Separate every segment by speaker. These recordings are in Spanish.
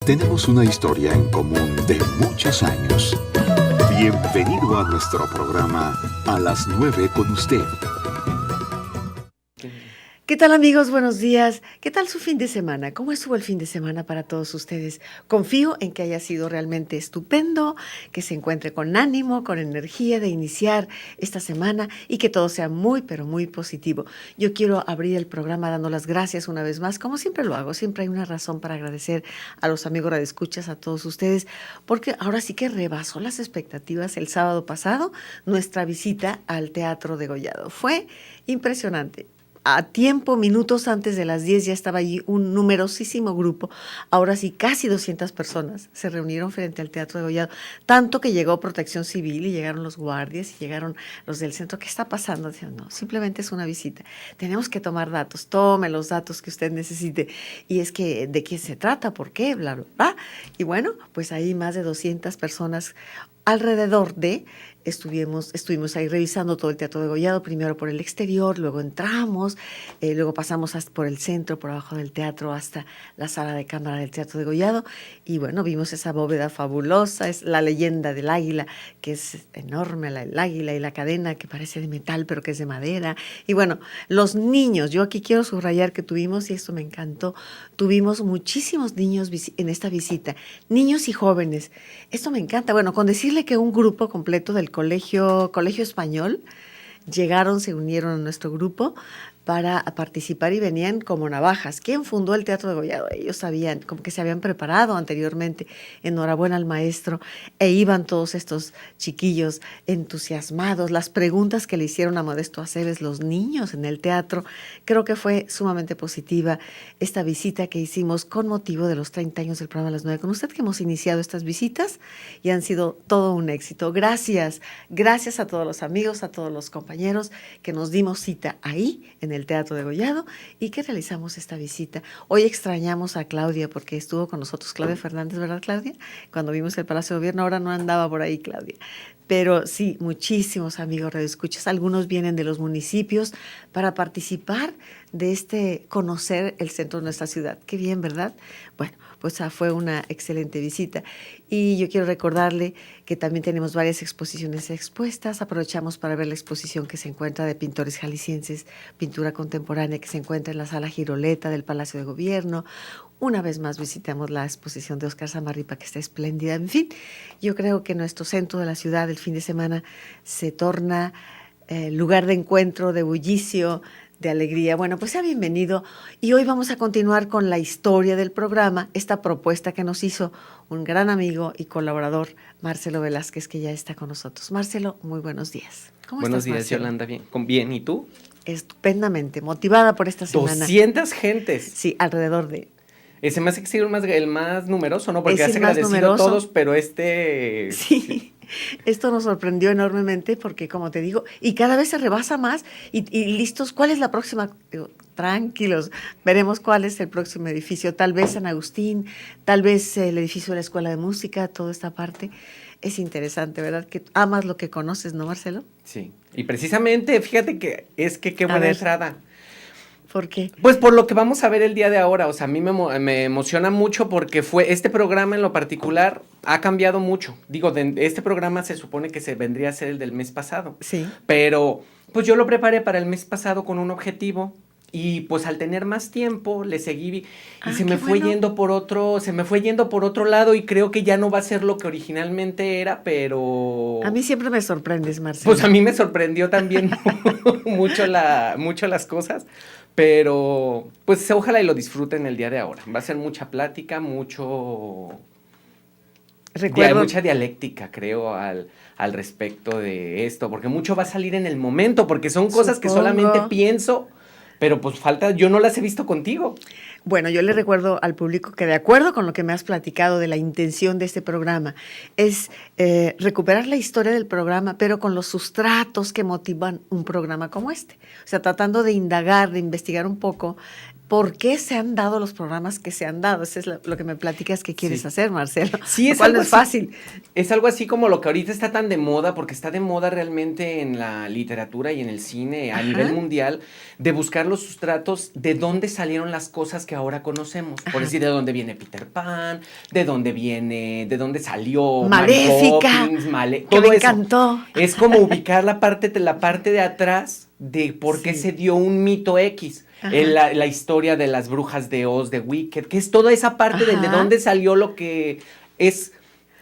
Speaker 1: Tenemos una historia en común de muchos años. Bienvenido a nuestro programa A las 9 con usted.
Speaker 2: ¿Qué tal, amigos? Buenos días. ¿Qué tal su fin de semana? ¿Cómo estuvo el fin de semana para todos ustedes? Confío en que haya sido realmente estupendo, que se encuentre con ánimo, con energía de iniciar esta semana y que todo sea muy, pero muy positivo. Yo quiero abrir el programa dando las gracias una vez más, como siempre lo hago. Siempre hay una razón para agradecer a los amigos radioescuchas, a todos ustedes, porque ahora sí que rebasó las expectativas el sábado pasado nuestra visita al Teatro Degollado. Fue impresionante. A tiempo, minutos antes de las 10 ya estaba allí un numerosísimo grupo, ahora sí casi 200 personas se reunieron frente al Teatro Degollado, tanto que llegó Protección Civil y llegaron los guardias y llegaron los del centro. ¿Qué está pasando? Decían, no, simplemente es una visita, tenemos que tomar datos, tome los datos que usted necesite, y es que de qué se trata, por qué, bla, bla, bla. Y bueno, pues ahí más de 200 personas alrededor de. Estuvimos ahí revisando todo el Teatro Degollado, primero por el exterior, luego entramos, luego pasamos hasta por el centro, por abajo del teatro, hasta la sala de cámara del Teatro Degollado, y bueno, vimos esa bóveda fabulosa, es la leyenda del águila, que es enorme, el águila y la cadena que parece de metal, pero que es de madera, y bueno, los niños, yo aquí quiero subrayar que tuvimos, y esto me encantó, tuvimos muchísimos niños en esta visita, niños y jóvenes, esto me encanta, bueno, con decirle que un grupo completo del colegio español llegaron, se unieron a nuestro grupo para participar y venían como navajas. ¿Quién fundó el Teatro Degollado? Ellos sabían, como que se habían preparado anteriormente. Enhorabuena al maestro. E iban todos estos chiquillos entusiasmados. Las preguntas que le hicieron a Modesto Aceves los niños en el teatro, creo que fue sumamente positiva esta visita que hicimos con motivo de los 30 años del programa Las 9 con usted, que hemos iniciado estas visitas y han sido todo un éxito. Gracias a todos los amigos, a todos los compañeros que nos dimos cita ahí en el Teatro Degollado y que realizamos esta visita. Hoy extrañamos a Claudia porque estuvo con nosotros Claudia Fernández, ¿verdad, Claudia? Cuando vimos el Palacio de Gobierno, ahora no andaba por ahí Claudia. Pero sí, muchísimos amigos radioescuchas, algunos vienen de los municipios para participar de conocer el centro de nuestra ciudad. Qué bien, ¿verdad? Bueno, pues fue una excelente visita. Y yo quiero recordarle que también tenemos varias exposiciones expuestas. Aprovechamos para ver la exposición que se encuentra de pintores jaliscienses, pintura contemporánea, que se encuentra en la Sala Giroleta del Palacio de Gobierno. Una vez más visitamos la exposición de Óscar Samarripa, que está espléndida. En fin, yo creo que nuestro centro de la ciudad el fin de semana se torna lugar de encuentro, de bullicio, de alegría. Bueno, pues sea bienvenido y hoy vamos a continuar con la historia del programa, esta propuesta que nos hizo un gran amigo y colaborador, Marcelo Velázquez, que ya está con nosotros. Marcelo, muy buenos días.
Speaker 3: ¿Cómo buenos días, Marcelo? Yolanda, bien. ¿Bien? ¿Y tú?
Speaker 2: Estupendamente, motivada por esta semana.
Speaker 3: 200 gentes.
Speaker 2: Sí, alrededor de...
Speaker 3: Se me hace que sigue el más numeroso, ¿no? Porque has agradecido
Speaker 2: numeroso.
Speaker 3: a todos, pero
Speaker 2: Sí. Esto nos sorprendió enormemente porque, como te digo, y cada vez se rebasa más y listos, ¿cuál es la próxima? Digo, tranquilos, veremos cuál es el próximo edificio, tal vez San Agustín, tal vez el edificio de la Escuela de Música, toda esta parte. Es interesante, ¿verdad? Que amas lo que conoces, ¿no, Marcelo?
Speaker 3: Sí, y precisamente, fíjate que qué buena entrada.
Speaker 2: ¿Por qué?
Speaker 3: Pues por lo que vamos a ver el día de ahora, o sea, a mí me emociona mucho porque este programa en lo particular ha cambiado mucho. Digo, este programa se supone que se vendría a ser el del mes pasado.
Speaker 2: Sí.
Speaker 3: Pero, pues yo lo preparé para el mes pasado con un objetivo y pues al tener más tiempo le seguí y se me fue yendo por otro lado y creo que ya no va a ser lo que originalmente era, pero...
Speaker 2: A mí siempre me sorprendes, Marcelo.
Speaker 3: Pues a mí me sorprendió también mucho las cosas. Pero, pues ojalá y lo disfruten el día de ahora. Va a ser mucha plática, mucha dialéctica, creo, al respecto de esto. Porque mucho va a salir en el momento, porque son cosas que solamente pienso, pero pues yo no las he visto contigo.
Speaker 2: Bueno, yo le recuerdo al público que de acuerdo con lo que me has platicado de la intención de este programa, es recuperar la historia del programa, pero con los sustratos que motivan un programa como este. O sea, tratando de indagar, de investigar un poco por qué se han dado los programas que se han dado. Eso es lo que me platicas que quieres
Speaker 3: Sí.
Speaker 2: hacer, Marcelo.
Speaker 3: Sí, es
Speaker 2: ¿Cuál
Speaker 3: algo
Speaker 2: no es fácil?
Speaker 3: Es algo así como lo que ahorita está tan de moda, porque está de moda realmente en la literatura y en el cine a
Speaker 2: Ajá.
Speaker 3: nivel mundial, de buscar los sustratos de dónde salieron las cosas que ahora conocemos. Por
Speaker 2: Ajá.
Speaker 3: decir, de dónde viene Peter Pan, de dónde salió
Speaker 2: Maléfica,
Speaker 3: Mary Poppins,
Speaker 2: que
Speaker 3: todo
Speaker 2: me
Speaker 3: eso.
Speaker 2: encantó.
Speaker 3: Es como ubicar la parte de atrás de por qué
Speaker 2: Sí.
Speaker 3: se dio un mito X.
Speaker 2: Ajá.
Speaker 3: La historia de las brujas de Oz, de Wicked, que es toda esa parte de
Speaker 2: Ajá.
Speaker 3: dónde salió lo que es.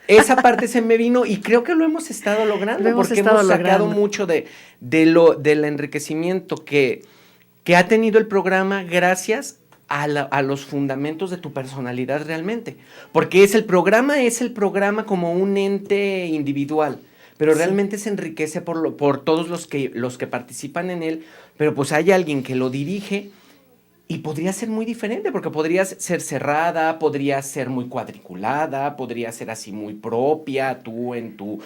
Speaker 3: Esa parte se me vino y creo que lo hemos estado logrando,
Speaker 2: Lo hemos
Speaker 3: porque
Speaker 2: estado
Speaker 3: hemos sacado
Speaker 2: logrando.
Speaker 3: mucho del enriquecimiento que ha tenido el programa gracias a los fundamentos de tu personalidad realmente. Porque el programa como un ente individual, pero
Speaker 2: Sí.
Speaker 3: realmente se enriquece por todos los que participan en él, pero pues hay alguien que lo dirige. Y podría ser muy diferente, porque podría ser cerrada, podría ser muy cuadriculada, podría ser así muy propia, tú en tu...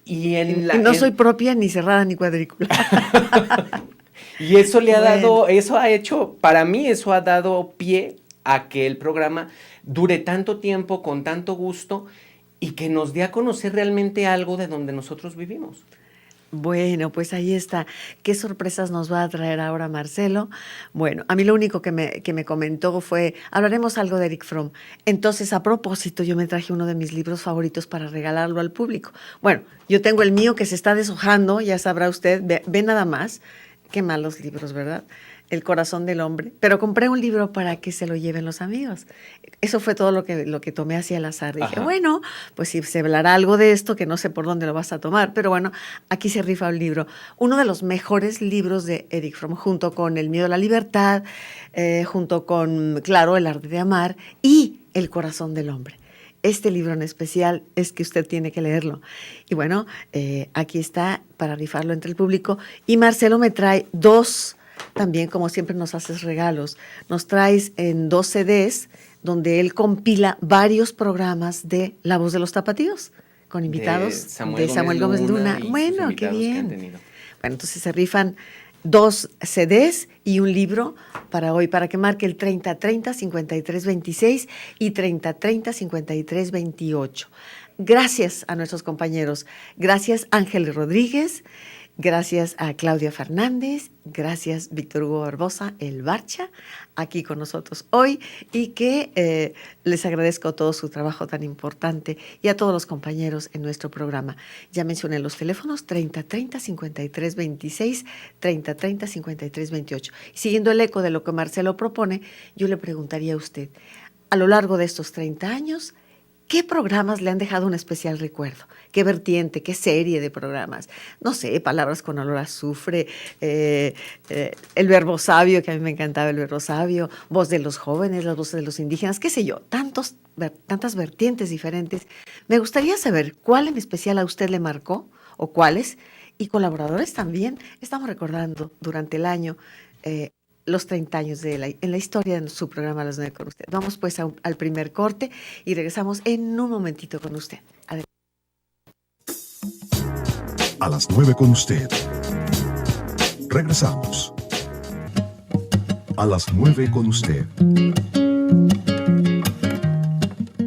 Speaker 3: Y
Speaker 2: no soy propia, ni cerrada, ni cuadriculada.
Speaker 3: Y eso le ha
Speaker 2: Bueno.
Speaker 3: dado, eso ha hecho, para mí eso ha dado pie a que el programa dure tanto tiempo, con tanto gusto, y que nos dé a conocer realmente algo de donde nosotros vivimos.
Speaker 2: Bueno, pues ahí está. ¿Qué sorpresas nos va a traer ahora Marcelo? Bueno, a mí lo único que me comentó fue, hablaremos algo de Eric Fromm. Entonces, a propósito, yo me traje uno de mis libros favoritos para regalarlo al público. Bueno, yo tengo el mío que se está deshojando, ya sabrá usted, ve nada más. Qué malos libros, ¿verdad? El corazón del hombre. Pero compré un libro para que se lo lleven los amigos. Eso fue todo lo que tomé así al azar. Dije,
Speaker 3: Ajá.
Speaker 2: bueno, pues si se hablará algo de esto, que no sé por dónde lo vas a tomar, pero bueno, aquí se rifa un libro. Uno de los mejores libros de Eric Fromm, junto con El miedo a la libertad, junto con, claro, El arte de amar y El corazón del hombre. Este libro en especial es que usted tiene que leerlo. Y bueno, aquí está para rifarlo entre el público. Y Marcelo me trae dos, también como siempre nos haces regalos, nos traes en 2 CDs donde él compila varios programas de La Voz de los Tapatíos, con invitados de Samuel Gómez Luna.
Speaker 3: Y
Speaker 2: Bueno,
Speaker 3: sus
Speaker 2: qué
Speaker 3: invitados que han
Speaker 2: bien.
Speaker 3: tenido.
Speaker 2: Bueno, entonces se rifan 2 CDs y un libro para hoy, para que marque el 3030-5326 y 3030-5328. Gracias a nuestros compañeros. Gracias Ángel Rodríguez, gracias a Claudia Fernández, gracias Víctor Hugo Barbosa, el Barcha, aquí con nosotros hoy, y que les agradezco todo su trabajo tan importante y a todos los compañeros en nuestro programa. Ya mencioné los teléfonos 3030-5326, 3030-5328. Y siguiendo el eco de lo que Marcelo propone, yo le preguntaría a usted, a lo largo de estos 30 años, ¿qué programas le han dejado un especial recuerdo? ¿Qué vertiente, qué serie de programas? No sé, Palabras con olor a azufre, El verbo sabio, que a mí me encantaba El verbo sabio, Voz de los jóvenes, Las voces de los indígenas, qué sé yo, tantas vertientes diferentes. Me gustaría saber cuál en especial a usted le marcó o cuáles, y colaboradores también. Estamos recordando durante el año los 30 años en la historia de su programa Las 9 con usted. Vamos pues al primer corte y regresamos en un momentito con usted. Adelante.
Speaker 1: A las 9 con usted. Regresamos. A las 9 con usted.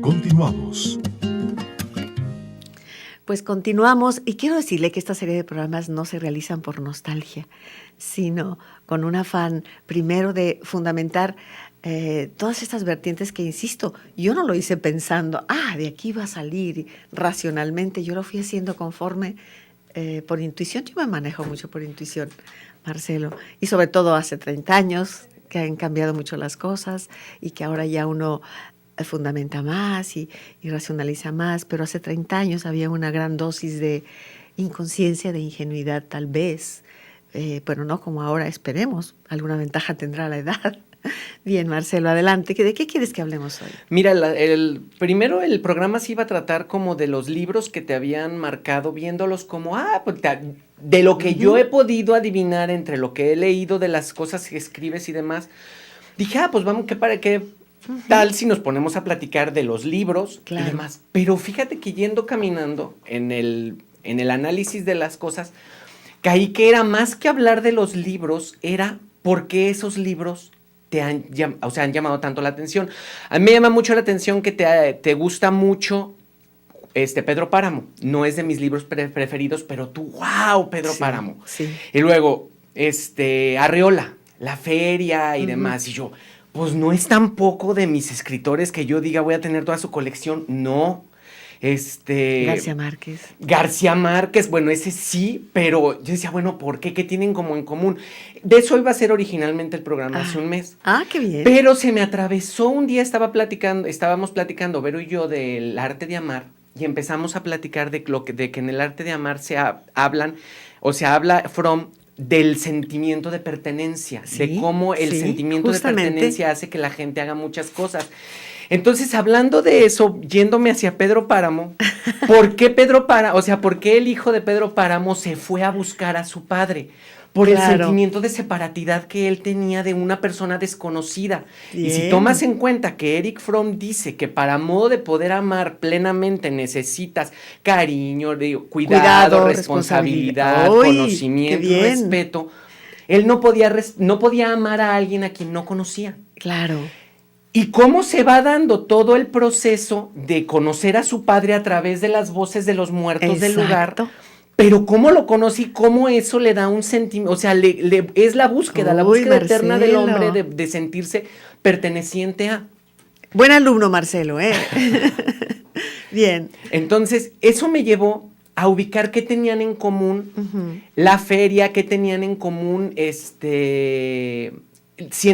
Speaker 1: Continuamos.
Speaker 2: Pues continuamos y quiero decirle que esta serie de programas no se realizan por nostalgia, sino con un afán primero de fundamentar todas estas vertientes que, insisto, yo no lo hice pensando, de aquí va a salir racionalmente, yo lo fui haciendo conforme por intuición. Yo me manejo mucho por intuición, Marcelo, y sobre todo hace 30 años que han cambiado mucho las cosas y que ahora ya uno fundamenta más y racionaliza más, pero hace 30 años había una gran dosis de inconsciencia, de ingenuidad tal vez, pero no como ahora, esperemos, alguna ventaja tendrá la edad. Bien, Marcelo, adelante. ¿De qué quieres que hablemos hoy?
Speaker 3: Mira, primero el programa se iba a tratar como de los libros que te habían marcado, viéndolos como, pues, de lo que yo he podido adivinar entre lo que he leído, de las cosas que escribes y demás. Dije, pues vamos, ¿para qué tal si nos ponemos a platicar de los libros y demás? Pero fíjate que yendo caminando en el análisis de las cosas, caí que era más que hablar de los libros, era por qué esos libros te han llamado tanto la atención. A mí me llama mucho la atención que te gusta mucho Pedro Páramo. No es de mis libros preferidos, pero tú, wow, Pedro Páramo.
Speaker 2: Sí.
Speaker 3: Y luego, Arreola, La Feria y demás. Y yo, pues no es tampoco de mis escritores que yo diga voy a tener toda su colección. No. García Márquez, bueno, ese sí, pero yo decía, bueno, ¿por qué? ¿Qué tienen como en común? De eso iba a ser originalmente el programa hace un mes.
Speaker 2: Qué bien.
Speaker 3: Pero se me atravesó un día, estábamos platicando, Vero y yo, del arte de amar, y empezamos a platicar de que en el arte de amar se habla del sentimiento de pertenencia, de cómo el sentimiento de pertenencia hace que la gente haga muchas cosas. Entonces, hablando de eso, yéndome hacia Pedro Páramo, ¿por qué por qué el hijo de Pedro Páramo se fue a buscar a su padre? Por el sentimiento de separatidad que él tenía de una persona desconocida. Bien. Y si tomas en cuenta que Erich Fromm dice que para modo de poder amar plenamente necesitas cariño, cuidado, responsabilidad, conocimiento, respeto, él no podía amar a alguien a quien no conocía.
Speaker 2: Claro.
Speaker 3: Y cómo se va dando todo el proceso de conocer a su padre a través de las voces de los muertos del lugar, pero cómo lo conoce y cómo eso le da un sentimiento, o sea, es la búsqueda eterna del hombre de sentirse perteneciente a.
Speaker 2: Buen alumno, Marcelo, ¿eh? Bien.
Speaker 3: Entonces, eso me llevó a ubicar qué tenían en común La Feria, qué tenían en común 100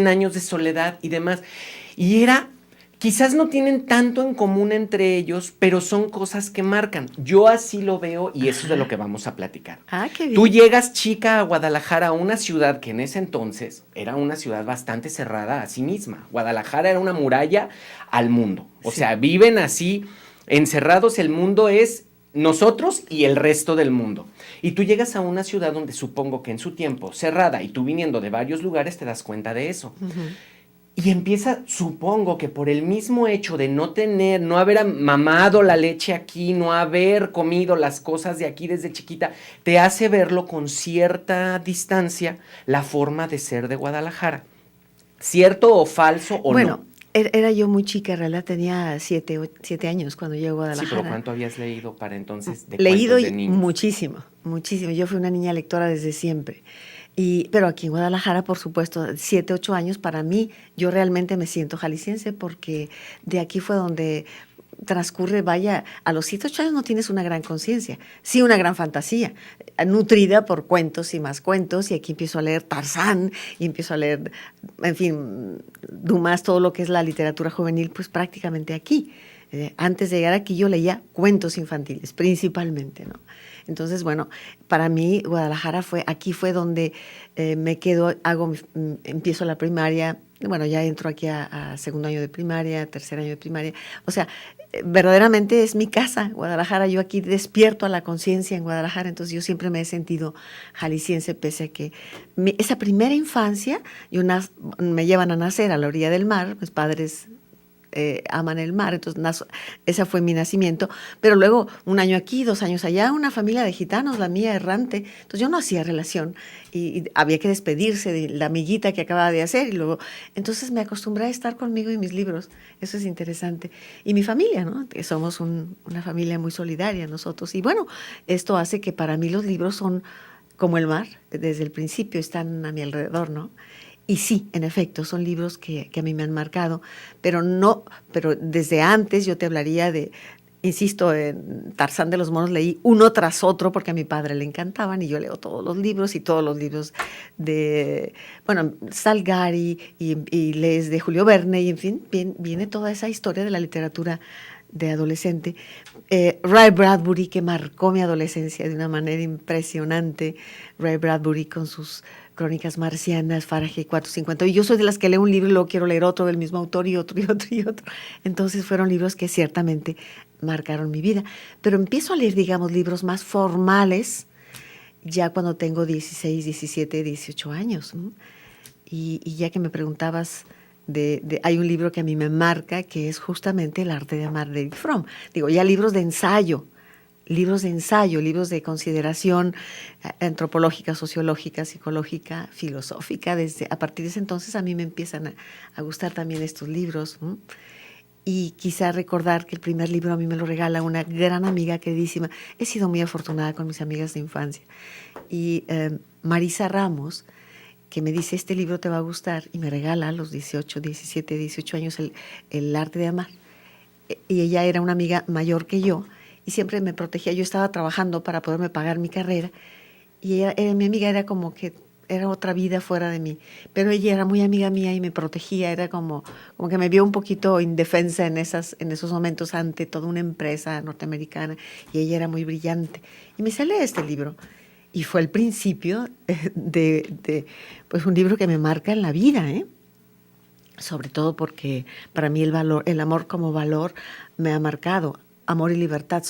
Speaker 3: años de soledad y demás. Y quizás no tienen tanto en común entre ellos, pero son cosas que marcan. Yo así lo veo y eso es de lo que vamos a platicar.
Speaker 2: Qué bien.
Speaker 3: Tú llegas, chica, a Guadalajara, a una ciudad que en ese entonces era una ciudad bastante cerrada a sí misma. Guadalajara era una muralla al mundo. O sea, viven así, encerrados, el mundo es nosotros y el resto del mundo. Y tú llegas a una ciudad donde supongo que en su tiempo, cerrada, y tú viniendo de varios lugares te das cuenta de eso. Y empieza, supongo que por el mismo hecho de no haber mamado la leche aquí, no haber comido las cosas de aquí desde chiquita, te hace verlo con cierta distancia la forma de ser de Guadalajara. ¿Cierto o falso o no?
Speaker 2: Bueno, era yo muy chica, en realidad tenía 7 años cuando llegué a Guadalajara.
Speaker 3: Sí, pero ¿cuánto habías leído para entonces de
Speaker 2: Leído
Speaker 3: cuentos de niños?
Speaker 2: Muchísimo. Yo fui una niña lectora desde siempre. Pero aquí en Guadalajara, por supuesto, 7, 8 años, para mí, yo realmente me siento jalisciense porque de aquí fue donde transcurre, a los 7, 8 años no tienes una gran conciencia, sí una gran fantasía, nutrida por cuentos y más cuentos, y aquí empiezo a leer Tarzán, y empiezo a leer, en fin, Dumas, todo lo que es la literatura juvenil, pues prácticamente aquí. Antes de llegar aquí yo leía cuentos infantiles, principalmente, ¿no? Entonces, bueno, para mí Guadalajara aquí fue donde me quedo, empiezo la primaria, bueno, ya entro aquí a segundo año de primaria, tercer año de primaria, o sea, verdaderamente es mi casa, Guadalajara, yo aquí despierto a la conciencia en Guadalajara, entonces yo siempre me he sentido jalisciense, pese a que esa primera infancia, me llevan a nacer a la orilla del mar, mis padres aman el mar, entonces ese fue mi nacimiento, pero luego 1 año aquí, 2 años allá, una familia de gitanos, la mía errante, entonces yo no hacía relación y había que despedirse de la amiguita que acababa de hacer y luego, entonces me acostumbré a estar conmigo y mis libros, eso es interesante, y mi familia, ¿no? Que somos una familia muy solidaria nosotros, y bueno, esto hace que para mí los libros son como el mar, desde el principio están a mi alrededor, ¿no? Y sí, en efecto, son libros que a mí me han marcado, pero desde antes yo te hablaría insisto, en Tarzán de los monos leí uno tras otro porque a mi padre le encantaban y yo leo todos los libros de, Salgari y lees de Julio Verne y en fin, viene toda esa historia de la literatura de adolescente. Ray Bradbury, que marcó mi adolescencia de una manera impresionante, Ray Bradbury con sus Crónicas Marcianas, Fahrenheit 450, y yo soy de las que leo un libro y luego quiero leer otro del mismo autor y otro y otro y otro. Entonces fueron libros que ciertamente marcaron mi vida. Pero empiezo a leer, digamos, libros más formales ya cuando tengo 16, 17, 18 años. Y ya que me preguntabas, hay un libro que a mí me marca, que es justamente El arte de amar de Erich Fromm. Digo, ya libros de ensayo, libros de ensayo, libros de consideración antropológica, sociológica, psicológica, filosófica. A partir de ese entonces a mí me empiezan a gustar también estos libros. Y quizá recordar que el primer libro a mí me lo regala una gran amiga queridísima. He sido muy afortunada con mis amigas de infancia. Y Marisa Ramos, que me dice, este libro te va a gustar, y me regala a los 18 años el arte de amar. Y ella era una amiga mayor que yo, y siempre me protegía. Yo estaba trabajando para poderme pagar mi carrera, y mi amiga era como que era otra vida fuera de mí, pero ella era muy amiga mía y me protegía. Era como que me vio un poquito indefensa en esos momentos ante toda una empresa norteamericana, y ella era muy brillante. Y me sale este libro, y fue el principio de pues un libro que me marca en la vida, sobre todo porque para mí el amor como valor me ha marcado. Amor y libertad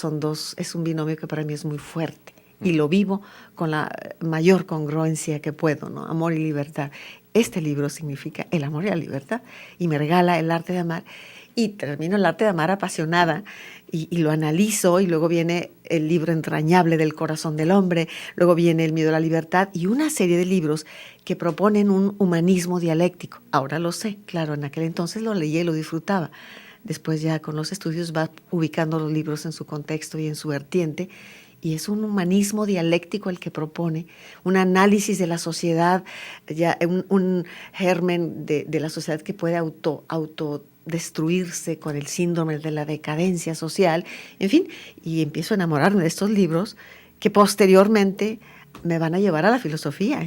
Speaker 2: es un binomio que para mí es muy fuerte, y lo vivo con la mayor congruencia que puedo, ¿no? Amor y libertad. Este libro significa el amor y la libertad, y me regala el arte de amar, y termino el arte de amar apasionada, y lo analizo, y luego viene el libro entrañable del corazón del hombre, luego viene el miedo a la libertad, y una serie de libros que proponen un humanismo dialéctico. Ahora lo sé, claro, en aquel entonces lo leía y lo disfrutaba. Después ya con los estudios vas ubicando los libros en su contexto y en su vertiente, y es un humanismo dialéctico el que propone un análisis de la sociedad, ya un germen de la sociedad que puede autodestruirse con el síndrome de la decadencia social, en fin, y empiezo a enamorarme de estos libros que posteriormente me van a llevar a la filosofía,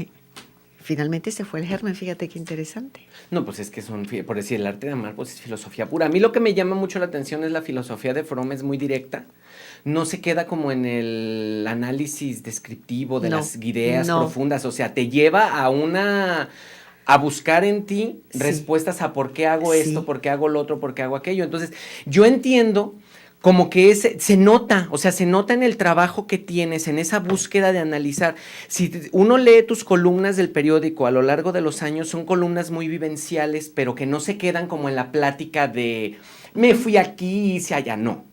Speaker 2: Finalmente ese fue el germen, fíjate qué interesante.
Speaker 3: No, pues es que por decir, el arte de amar, pues es filosofía pura. A mí lo que me llama mucho la atención es la filosofía de Fromm, es muy directa. No se queda como en el análisis descriptivo de las ideas profundas, o sea, te lleva a buscar en ti respuestas a por qué hago esto, por qué hago lo otro, por qué hago aquello. Entonces, yo entiendo como que se nota, o sea, se nota en el trabajo que tienes, en esa búsqueda de analizar. Si uno lee tus columnas del periódico a lo largo de los años, son columnas muy vivenciales, pero que no se quedan como en la plática de me fui aquí, hice allá, no.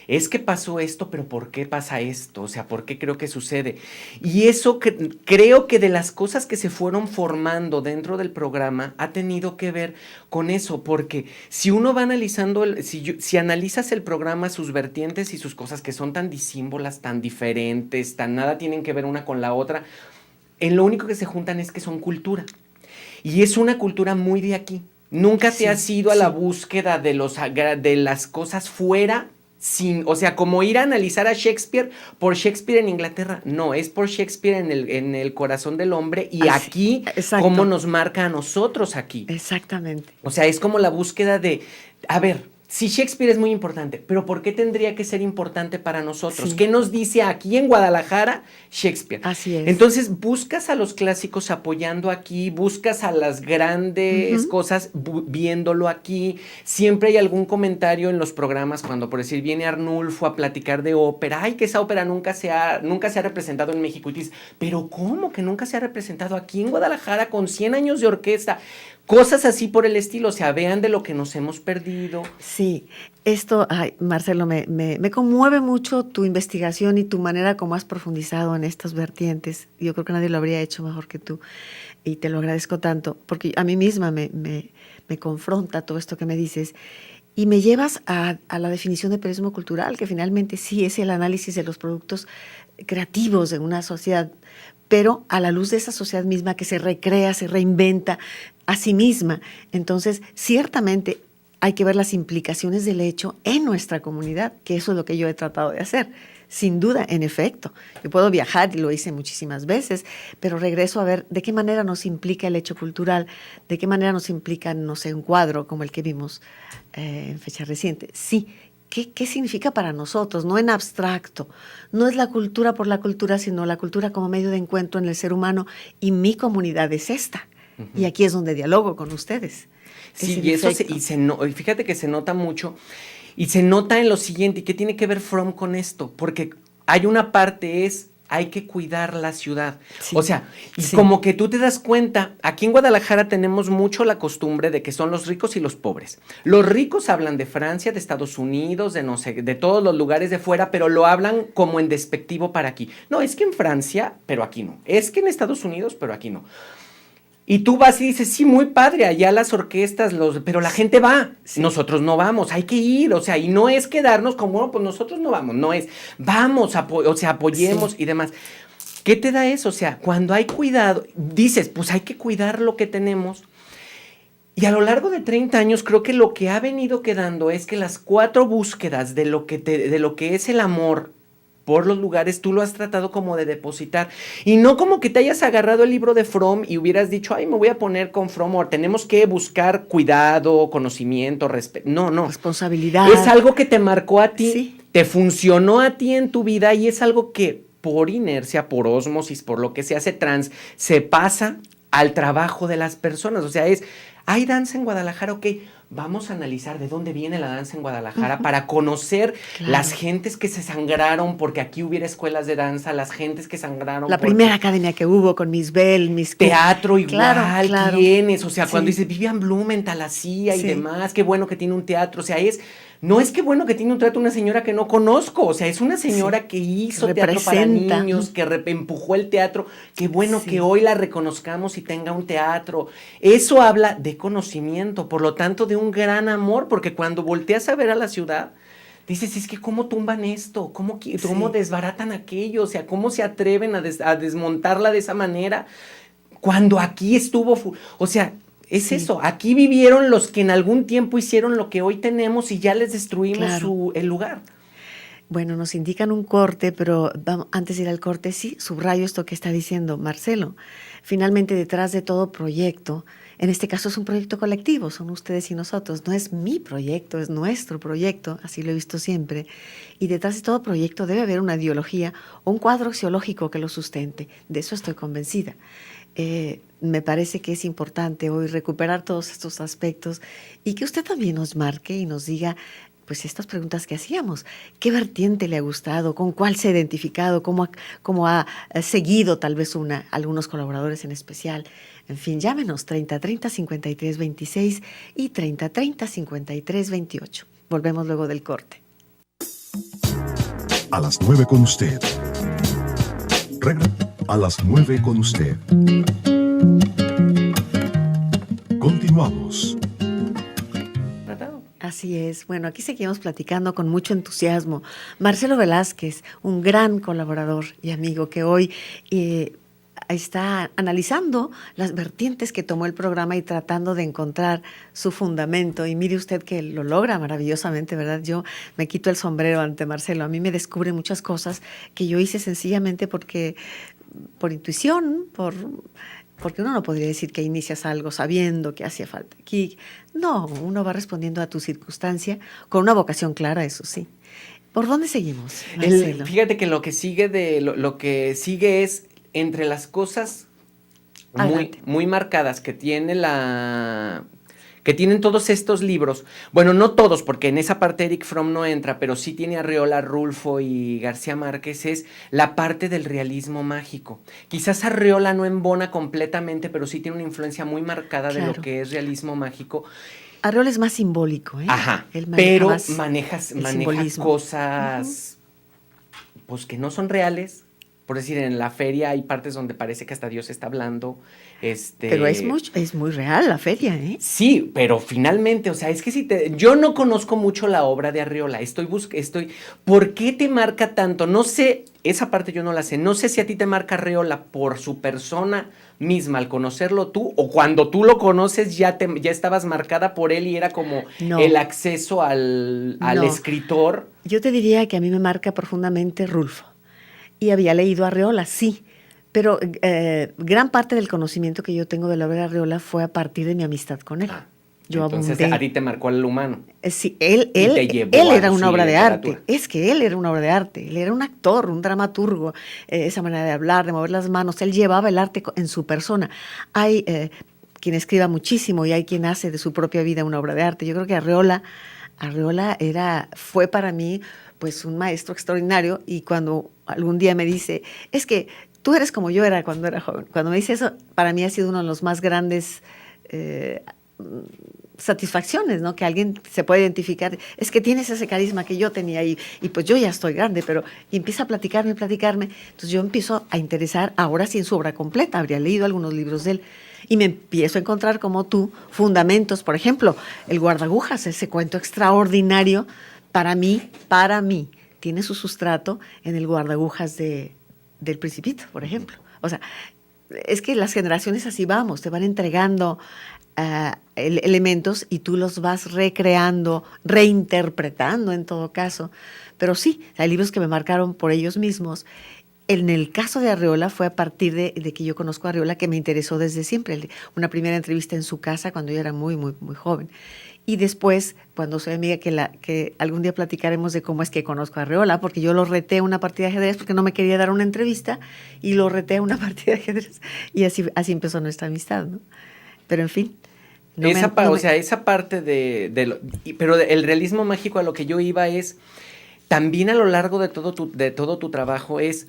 Speaker 3: Es que pasó esto, pero ¿por qué pasa esto? O sea, ¿por qué creo que sucede? Y eso creo que de las cosas que se fueron formando dentro del programa ha tenido que ver con eso, porque si uno va analizando, si analizas el programa, sus vertientes y sus cosas que son tan disímbolas, tan diferentes, tan nada tienen que ver una con la otra, en lo único que se juntan es que son cultura. Y es una cultura muy de aquí. Nunca te has ido a la búsqueda de las cosas fuera. O sea, como ir a analizar a Shakespeare por Shakespeare en Inglaterra. No, es por Shakespeare en el corazón del hombre, y aquí, cómo nos marca a nosotros aquí.
Speaker 2: Exactamente.
Speaker 3: O sea, es como la búsqueda de, a ver, sí, Shakespeare es muy importante, pero ¿por qué tendría que ser importante para nosotros? Sí. ¿Qué nos dice aquí en Guadalajara Shakespeare?
Speaker 2: Así es.
Speaker 3: Entonces, buscas a los clásicos apoyando aquí, buscas a las grandes cosas viéndolo aquí. Siempre hay algún comentario en los programas cuando, por decir, viene Arnulfo a platicar de ópera. Ay, que esa ópera nunca se ha representado en México. Y tú dices, ¿pero cómo que nunca se ha representado aquí en Guadalajara con 100 años de orquesta? Cosas así por el estilo, o sea, vean de lo que nos hemos perdido.
Speaker 2: Sí, esto, Marcelo, me conmueve mucho tu investigación y tu manera como has profundizado en estas vertientes. Yo creo que nadie lo habría hecho mejor que tú, y te lo agradezco tanto, porque a mí misma me confronta todo esto que me dices, y me llevas a la definición de periodismo cultural, que finalmente sí es el análisis de los productos creativos de una sociedad, pero a la luz de esa sociedad misma que se recrea, se reinventa a sí misma. Entonces, ciertamente hay que ver las implicaciones del hecho en nuestra comunidad, que eso es lo que yo he tratado de hacer. Sin duda, en efecto, yo puedo viajar, y lo hice muchísimas veces, pero regreso a ver de qué manera nos implica el hecho cultural, de qué manera nos implica, no sé, un cuadro como el que vimos en fecha reciente. Sí, ¿qué significa para nosotros? No en abstracto, no es la cultura por la cultura, sino la cultura como medio de encuentro en el ser humano, y mi comunidad es esta. Y aquí es donde dialogo con ustedes.
Speaker 3: Sí, y eso fíjate que se nota mucho, y se nota en lo siguiente. ¿Y qué tiene que ver Fromm con esto? Porque hay una parte, es hay que cuidar la ciudad.
Speaker 2: Sí.
Speaker 3: O sea, y
Speaker 2: Sí.
Speaker 3: como que tú te das cuenta, aquí en Guadalajara tenemos mucho la costumbre de que son los ricos y los pobres. Los ricos hablan de Francia, de Estados Unidos, de no sé, de todos los lugares de fuera, pero lo hablan como en despectivo para aquí. No, es que en Francia, pero aquí no. Es que en Estados Unidos, pero aquí no. Y tú vas y dices, sí, muy padre, allá las orquestas, pero la gente va,
Speaker 2: Sí.
Speaker 3: nosotros no vamos, hay que ir, o sea, y no es quedarnos como, no, pues nosotros no vamos, no es, vamos, o sea, apoyemos y demás. ¿Qué te da eso? O sea, cuando hay cuidado, dices, pues hay que cuidar lo que tenemos. Y a lo largo de 30 años creo que lo que ha venido quedando es que las 4 búsquedas de lo que es el amor por los lugares, tú lo has tratado como de depositar. Y no como que te hayas agarrado el libro de Fromm y hubieras dicho, ay, me voy a poner con Fromm, o tenemos que buscar cuidado, conocimiento, respeto. No, no.
Speaker 2: Responsabilidad.
Speaker 3: Es algo que te marcó a ti,
Speaker 2: Sí.
Speaker 3: te funcionó a ti en tu vida y es algo que por inercia, por ósmosis, por lo que se hace se pasa al trabajo de las personas. O sea, hay danza en Guadalajara, ok, vamos a analizar de dónde viene la danza en Guadalajara para conocer
Speaker 2: Claro.
Speaker 3: las gentes que se sangraron porque aquí hubiera escuelas de danza, las gentes que sangraron.
Speaker 2: La
Speaker 3: porque
Speaker 2: primera academia que hubo con Miss Bell, Miss Cook.
Speaker 3: teatro igual,
Speaker 2: Claro.
Speaker 3: ¿quiénes? O sea, cuando
Speaker 2: Sí.
Speaker 3: dices Vivian Blumenthal, hacía y
Speaker 2: Sí.
Speaker 3: demás, qué bueno que tiene un teatro. O sea, no es que bueno que tiene un teatro una señora que no conozco, o sea, es una señora
Speaker 2: Sí.
Speaker 3: que hizo teatro para
Speaker 2: Representa.
Speaker 3: niños, que empujó el teatro. Qué bueno
Speaker 2: Sí.
Speaker 3: que hoy la reconozcamos y tenga un teatro. Eso habla de conocimiento, por lo tanto, de un gran amor, porque cuando volteas a ver a la ciudad, dices, es que cómo tumban esto, cómo desbaratan aquello, o sea, cómo se atreven a desmontarla de esa manera, cuando aquí estuvo, o sea, es
Speaker 2: Sí.
Speaker 3: eso, aquí vivieron los que en algún tiempo hicieron lo que hoy tenemos y ya les destruimos
Speaker 2: Claro.
Speaker 3: el lugar.
Speaker 2: Bueno, nos indican un corte, pero antes de ir al corte, sí, subrayo esto que está diciendo Marcelo. Finalmente, detrás de todo proyecto, en este caso es un proyecto colectivo, son ustedes y nosotros, no es mi proyecto, es nuestro proyecto, así lo he visto siempre. Y detrás de todo proyecto debe haber una ideología o un cuadro axiológico que lo sustente, de eso estoy convencida. Me parece que es importante hoy recuperar todos estos aspectos y que usted también nos marque y nos diga, pues estas preguntas que hacíamos, ¿qué vertiente le ha gustado? ¿Con cuál se ha identificado? ¿Cómo ha seguido tal vez algunos colaboradores en especial? En fin, llámenos 3030-5326 y 3030-5328. Volvemos luego del corte.
Speaker 1: A las 9 con usted. A las 9 con usted. Continuamos.
Speaker 2: Así es. Bueno, aquí seguimos platicando con mucho entusiasmo. Marcelo Velázquez, un gran colaborador y amigo que hoy está analizando las vertientes que tomó el programa y tratando de encontrar su fundamento. Y mire usted que lo logra maravillosamente, ¿verdad? Yo me quito el sombrero ante Marcelo. A mí me descubre muchas cosas que yo hice sencillamente por intuición, porque uno no podría decir que inicias algo sabiendo que hacía falta aquí. No, uno va respondiendo a tu circunstancia con una vocación clara, eso sí. ¿Por dónde seguimos, Marcelo?
Speaker 3: Fíjate que lo que sigue lo que sigue es entre las cosas muy marcadas que tienen todos estos libros. Bueno, no todos, porque en esa parte Eric Fromm no entra, pero sí tiene Arreola, Rulfo y García Márquez, es la parte del realismo mágico. Quizás Arreola no embona completamente, pero sí tiene una influencia muy marcada de lo que es realismo mágico.
Speaker 2: Arreola es más simbólico, ¿eh?
Speaker 3: Ajá, pero maneja cosas pues que no son reales. Por decir, en la feria hay partes donde parece que hasta Dios está hablando.
Speaker 2: Pero es muy real la feria, ¿eh?
Speaker 3: Sí, pero finalmente, o sea, es que yo no conozco mucho la obra de Arreola. ¿Por qué te marca tanto? No sé, esa parte yo no la sé. No sé si a ti te marca Arreola por su persona misma al conocerlo tú, o cuando tú lo conoces ya estabas marcada por él y era como el acceso al escritor.
Speaker 2: Yo te diría que a mí me marca profundamente Rulfo. Y había leído a Arreola, sí, pero gran parte del conocimiento que yo tengo de la obra de Arreola fue a partir de mi amistad con él.
Speaker 3: Entonces, a ti te marcó el humano.
Speaker 2: Sí, él era una obra de arte. Es que él era una obra de arte. Él era un actor, un dramaturgo. Esa manera de hablar, de mover las manos. Él llevaba el arte en su persona. Hay quien escriba muchísimo y hay quien hace de su propia vida una obra de arte. Yo creo que Arreola Arreola fue para mí pues un maestro extraordinario, y cuando algún día me dice, es que tú eres como yo era cuando era joven, cuando me dice eso, para mí ha sido uno de los más grandes satisfacciones, ¿no? Que alguien se puede identificar, es que tienes ese carisma que yo tenía, y pues yo ya estoy grande, pero y empieza a platicarme, entonces yo empiezo a interesar, ahora sí en su obra completa, habría leído algunos libros de él, y me empiezo a encontrar, como tú, fundamentos, por ejemplo, El guardagujas, ese cuento extraordinario, para mí, tiene su sustrato en El guardagujas del Principito, por ejemplo. O sea, es que las generaciones así vamos, te van entregando elementos y tú los vas recreando, reinterpretando en todo caso. Pero sí, hay libros que me marcaron por ellos mismos. En el caso de Arreola fue a partir de que yo conozco a Arreola que me interesó desde siempre. Una primera entrevista en su casa cuando yo era muy, muy, muy joven. Y después, cuando soy amiga, que algún día platicaremos de cómo es que conozco a Arreola, porque yo lo reté a una partida de ajedrez porque no me quería dar una entrevista, y lo reté a una partida de ajedrez. Y así empezó nuestra amistad, ¿no? Pero en fin.
Speaker 3: Esa parte pero el realismo mágico a lo que yo iba es, también a lo largo de todo tu trabajo es,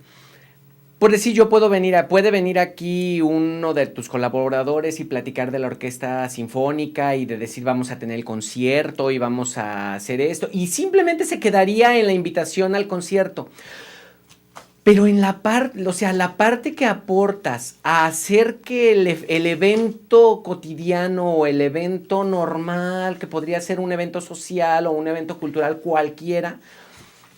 Speaker 3: por decir, puede venir aquí uno de tus colaboradores y platicar de la orquesta sinfónica y de decir vamos a tener el concierto y vamos a hacer esto, y simplemente se quedaría en la invitación al concierto. Pero en la parte que aportas a hacer que el evento cotidiano o el evento normal, que podría ser un evento social o un evento cultural cualquiera,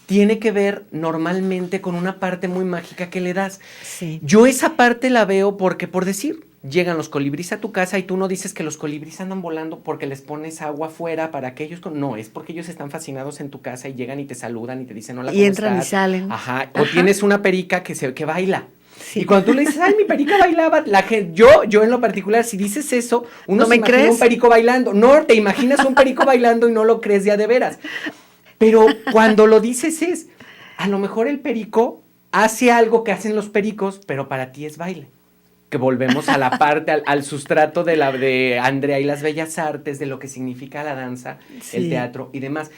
Speaker 3: tiene que ver normalmente con una parte muy mágica que le das.
Speaker 2: Sí.
Speaker 3: Yo esa parte la veo porque, por decir, llegan los colibríes a tu casa y tú no dices que los colibríes andan volando porque les pones agua afuera para que ellos... No, es porque ellos están fascinados en tu casa y llegan y te saludan y te dicen hola, ¿cómo
Speaker 2: y entran
Speaker 3: estás?
Speaker 2: Y salen.
Speaker 3: Ajá. O tienes una perica que baila.
Speaker 2: Sí.
Speaker 3: Y cuando tú le dices, ay, mi perica bailaba, la gente, yo en lo particular, si dices eso, uno
Speaker 2: ¿No
Speaker 3: se
Speaker 2: me
Speaker 3: imagina
Speaker 2: crees?
Speaker 3: un perico bailando. No, te imaginas un perico bailando y no lo crees ya de veras. Pero cuando lo dices a lo mejor el perico hace algo que hacen los pericos, pero para ti es baile. Que volvemos a la parte, al sustrato de Andrea y las Bellas Artes, de lo que significa la danza,
Speaker 2: Sí.
Speaker 3: el teatro y demás.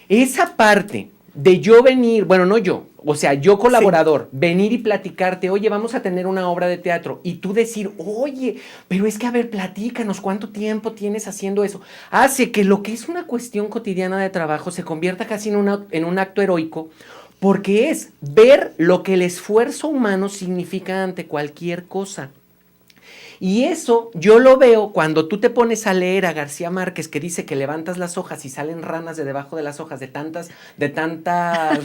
Speaker 3: Esa parte de yo venir, bueno, no yo, o sea, yo colaborador, sí, venir y platicarte, oye, vamos a tener una obra de teatro, y tú decir, oye, pero es que, a ver, platícanos, ¿cuánto tiempo tienes haciendo eso? Hace que lo que es una cuestión cotidiana de trabajo se convierta casi en un acto heroico, porque es ver lo que el esfuerzo humano significa ante cualquier cosa. Y eso yo lo veo cuando tú te pones a leer a García Márquez, que dice que levantas las hojas y salen ranas de debajo de las hojas, de tantas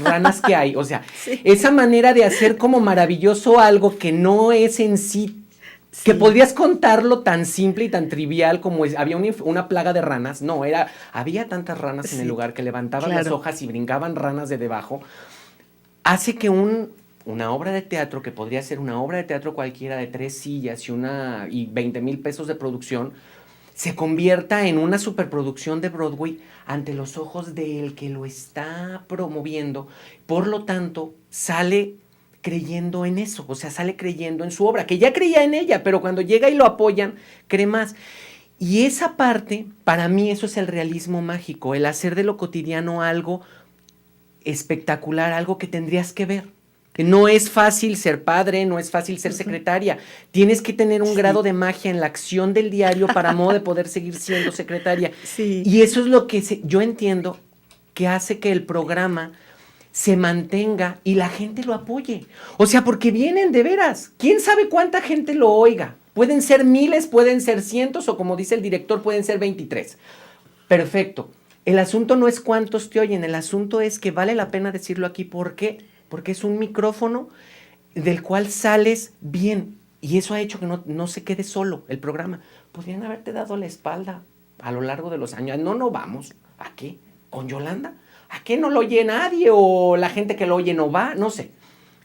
Speaker 3: ranas que hay. O sea, sí, esa manera de hacer como maravilloso algo que no es en sí, sí, que podrías contarlo tan simple y tan trivial como había una plaga de ranas. No, había tantas ranas, sí, en el lugar que levantaban, claro, las hojas y brincaban ranas de debajo. Hace que una obra de teatro, que podría ser una obra de teatro cualquiera de 3 sillas y 20,000 pesos de producción, se convierta en una superproducción de Broadway ante los ojos del que lo está promoviendo. Por lo tanto, sale creyendo en eso, o sea, sale creyendo en su obra, que ya creía en ella, pero cuando llega y lo apoyan, cree más. Y esa parte, para mí, eso es el realismo mágico, el hacer de lo cotidiano algo espectacular, algo que tendrías que ver. No es fácil ser padre, no es fácil ser secretaria. Tienes que tener un, sí, grado de magia en la acción del diario para modo de poder seguir siendo secretaria.
Speaker 2: Sí.
Speaker 3: Y eso es lo que yo entiendo que hace que el programa se mantenga y la gente lo apoye. O sea, porque vienen de veras. ¿Quién sabe cuánta gente lo oiga? Pueden ser miles, pueden ser cientos, o como dice el director, pueden ser 23. Perfecto. El asunto no es cuántos te oyen, el asunto es que vale la pena decirlo aquí. ¿Por qué? Porque es un micrófono del cual sales bien. Y eso ha hecho que no se quede solo el programa. Podrían haberte dado la espalda a lo largo de los años. No vamos. ¿A qué? ¿Con Yolanda? ¿A qué no lo oye nadie? ¿O la gente que lo oye no va? No sé.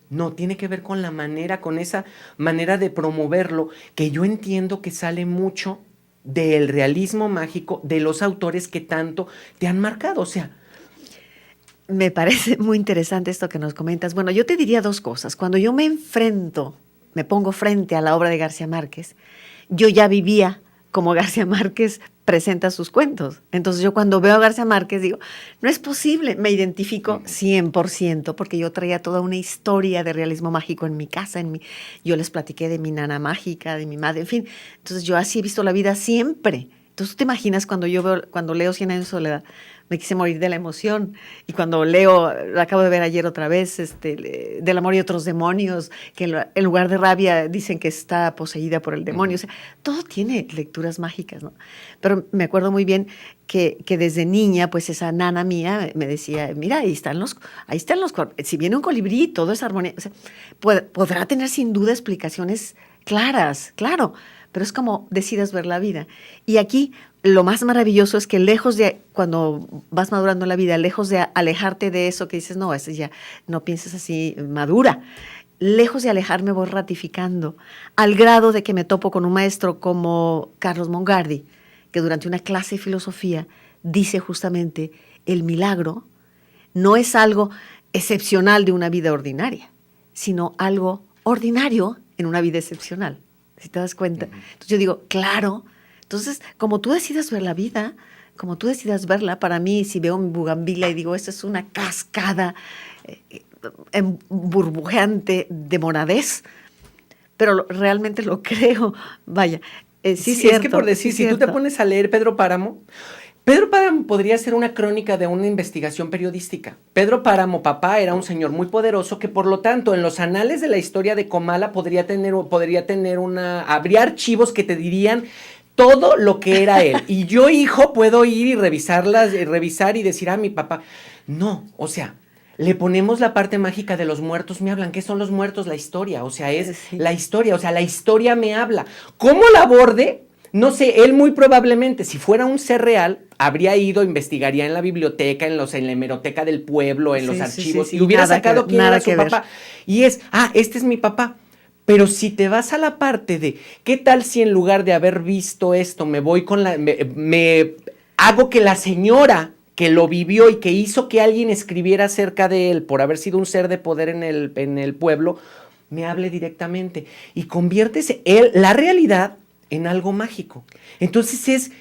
Speaker 3: No, tiene que ver con la manera, con esa manera de promoverlo, que yo entiendo que sale mucho del realismo mágico de los autores que tanto te han marcado. O sea,
Speaker 2: me parece muy interesante esto que nos comentas. Bueno, yo te diría 2 cosas. Cuando yo me pongo frente a la obra de García Márquez, yo ya vivía como García Márquez presenta sus cuentos. Entonces yo cuando veo a García Márquez digo, no es posible, me identifico 100%, porque yo traía toda una historia de realismo mágico en mi casa, yo les platiqué de mi nana mágica, de mi madre, en fin. Entonces yo así he visto la vida siempre. Entonces, ¿tú te imaginas cuando leo Cien años de soledad? Me quise morir de la emoción. Y cuando leo, lo acabo de ver ayer otra vez, Del amor y otros demonios, que en lugar de rabia dicen que está poseída por el demonio. O sea, todo tiene lecturas mágicas, ¿no? Pero me acuerdo muy bien que desde niña, pues esa nana mía me decía, mira, ahí están los, si viene un colibrí, todo es armonía. O sea, podrá tener sin duda explicaciones claras, claro, pero es como decidas ver la vida. Y aquí lo más maravilloso es que cuando vas madurando en la vida, lejos de alejarte de eso que dices, no, ya no pienses así, madura. Lejos de alejarme voy ratificando, al grado de que me topo con un maestro como Carlos Mongardi, que durante una clase de filosofía dice justamente, el milagro no es algo excepcional de una vida ordinaria, sino algo ordinario en una vida excepcional. Si te das cuenta. Entonces yo digo, claro. Entonces, como tú decidas ver la vida, como tú decidas verla, para mí, si veo mi bugambilia y digo, esta es una cascada burbujeante de moradez, pero realmente lo creo. Vaya, sí, cierto.
Speaker 3: Es que por decir, si tú te pones a leer Pedro Páramo podría ser una crónica de una investigación periodística. Pedro Páramo, papá, era un señor muy poderoso que, por lo tanto, en los anales de la historia de Comala habría archivos que te dirían todo lo que era él. Y yo, hijo, puedo ir y revisar y decir, mi papá. No, o sea, le ponemos la parte mágica de los muertos, me hablan. ¿Qué son los muertos? La historia, o sea, es la historia, o sea, la historia me habla. ¿Cómo la aborde? No sé, él muy probablemente, si fuera un ser real, habría ido, investigaría en la biblioteca, en la hemeroteca del pueblo, en los archivos, y hubiera sacado quién era su papá. Y este es mi papá. Pero si te vas a la parte de, ¿qué tal si en lugar de haber visto esto, me voy con me hago que la señora que lo vivió y que hizo que alguien escribiera acerca de él por haber sido un ser de poder en el pueblo, me hable directamente y conviertes la realidad en algo mágico? Entonces